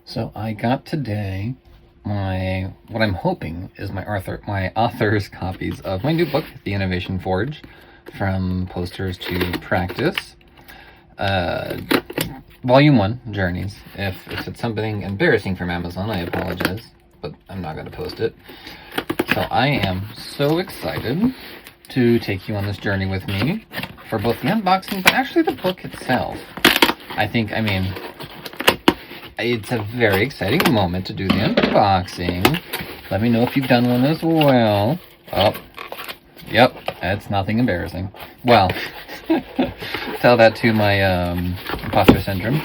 So I got today what I'm hoping is my author's copies of my new book, The Innovation Forge, From Posters to Practice. Volume 1, Journeys. If it's something embarrassing from Amazon, I apologize, but I'm not going to post it. So I am so excited to take you on this journey with me for both the unboxing, but actually the book itself. It's a very exciting moment to do the unboxing. Let me know if you've done one as well. Oh, yep, that's nothing embarrassing. Well, tell that to my imposter syndrome,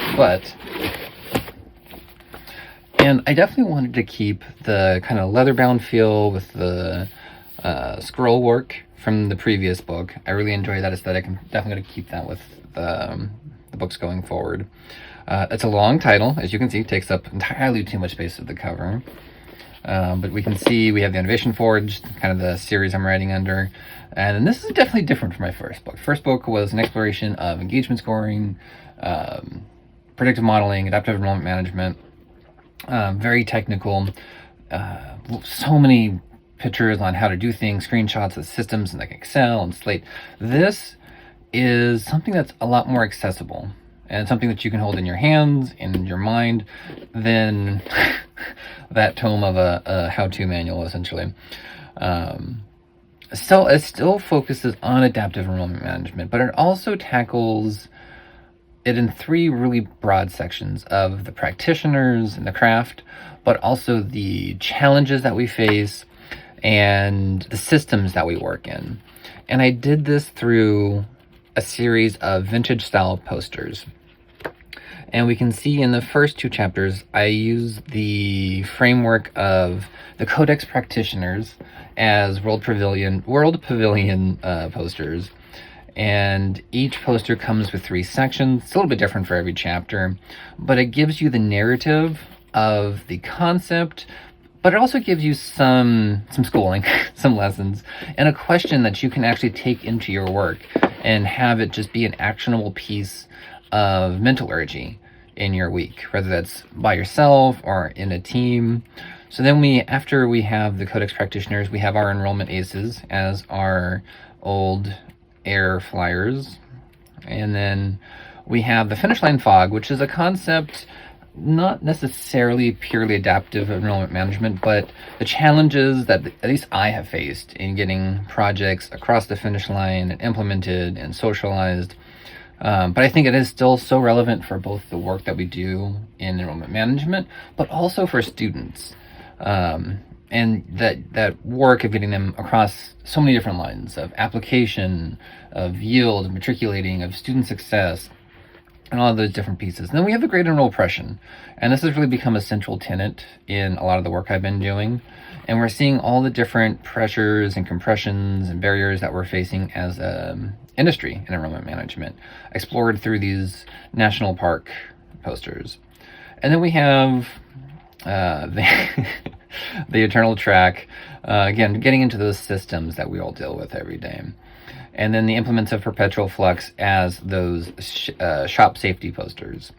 and I definitely wanted to keep the kind of leather-bound feel with the scroll work from the previous book. I really enjoy that aesthetic. I'm definitely going to keep that with the books going forward. It's a long title, as you can see, takes up entirely too much space of the cover. But we can see we have the Innovation Forge, kind of the series I'm writing under. And this is definitely different from my first book. First book was an exploration of engagement scoring, predictive modeling, adaptive enrollment management, very technical, so many pictures on how to do things, screenshots of systems like Excel and Slate. This is something that's a lot more accessible and something that you can hold in your hands, in your mind, than that tome of a how-to manual, essentially. So it still focuses on adaptive enrollment management, but it also tackles it in 3 really broad sections of the practitioners and the craft, but also the challenges that we face and the systems that we work in. And I did this through a series of vintage style posters. And we can see in the first 2 chapters, I use the framework of the Codex practitioners as World Pavilion posters. And each poster comes with 3 sections. It's a little bit different for every chapter, but it gives you the narrative of the concept, but it also gives you some schooling, some lessons, and a question that you can actually take into your work and have it just be an actionable piece of metallurgy in your week, whether that's by yourself or in a team. So then after we have the Codex practitioners, we have our enrollment aces as our old air flyers. And then we have the finish line fog, which is a concept not necessarily purely adaptive enrollment management, but the challenges that at least I have faced in getting projects across the finish line and implemented and socialized. But I think it is still so relevant for both the work that we do in enrollment management, but also for students. And that work of getting them across so many different lines of application, of yield, of matriculating, of student success, and all of those different pieces. And then we have the grade enroll oppression. And this has really become a central tenet in a lot of the work I've been doing. And we're seeing all the different pressures and compressions and barriers that we're facing as an industry in enrollment management, explored through these national park posters. And then we have the eternal track, again, getting into those systems that we all deal with every day. And then the implements of perpetual flux as those shop safety posters.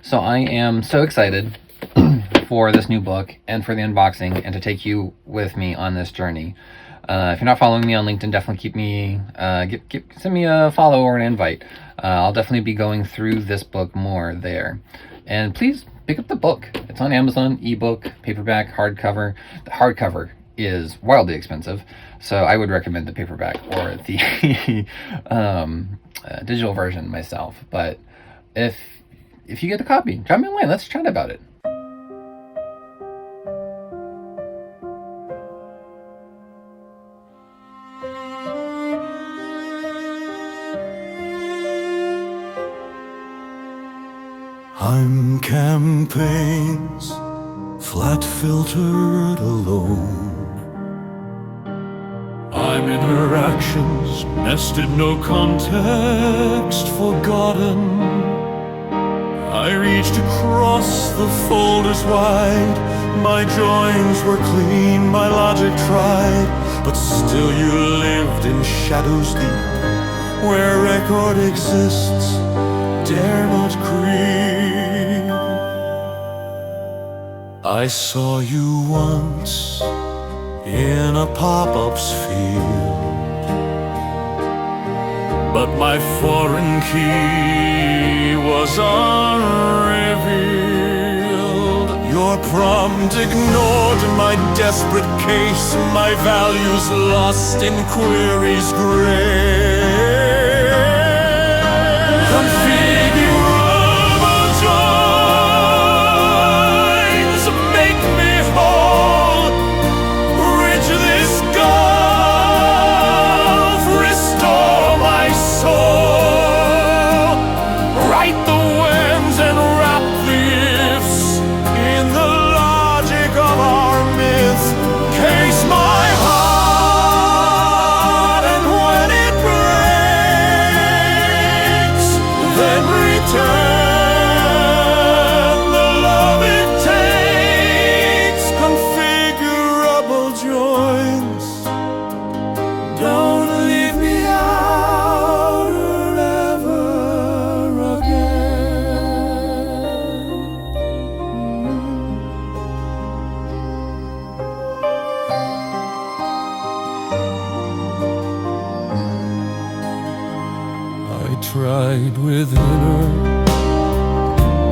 So I am so excited for this new book and for the unboxing and to take you with me on this journey. If you're not following me on LinkedIn, definitely send me a follow or an invite. I'll definitely be going through this book more there. And please pick up the book. It's on Amazon, ebook, paperback, hardcover. The hardcover is wildly expensive, so I would recommend the paperback or the digital version myself. But if you get the copy, drop me a line. Let's chat about it. I'm campaigns, flat filtered alone. I'm interactions, nested, no context, forgotten. I reached across the folders wide. My joins were clean, my logic tried. But still you lived in shadows deep, where record exists, dare not creep. I saw you once in a pop-up sphere, but my foreign key was unrevealed. Your prompt ignored my desperate case, my values lost in queries gray. Configurable joins make me whole. Bridge this gulf, restore my soul. Right the winds and wrap the ifs in the logic of our myth. Case my heart, and when it breaks, then return the love it takes. Configurable joins, don't leave me out ever again. I tried with inner,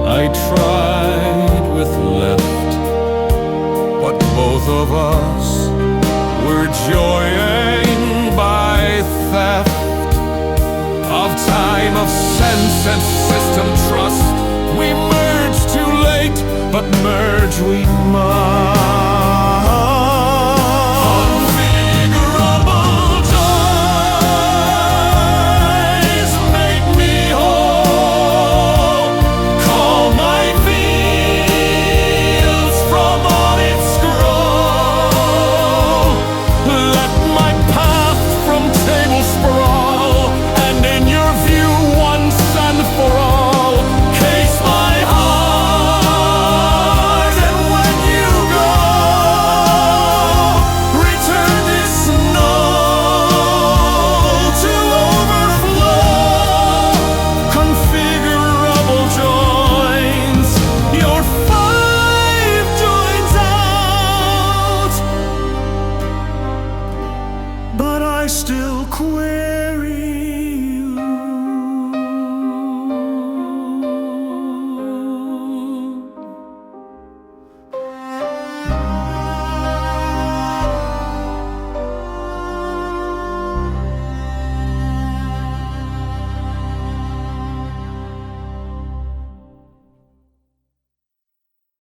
I tried with left, but both of us were joying by theft of time, of sense and system trust. We merged too late, but merge we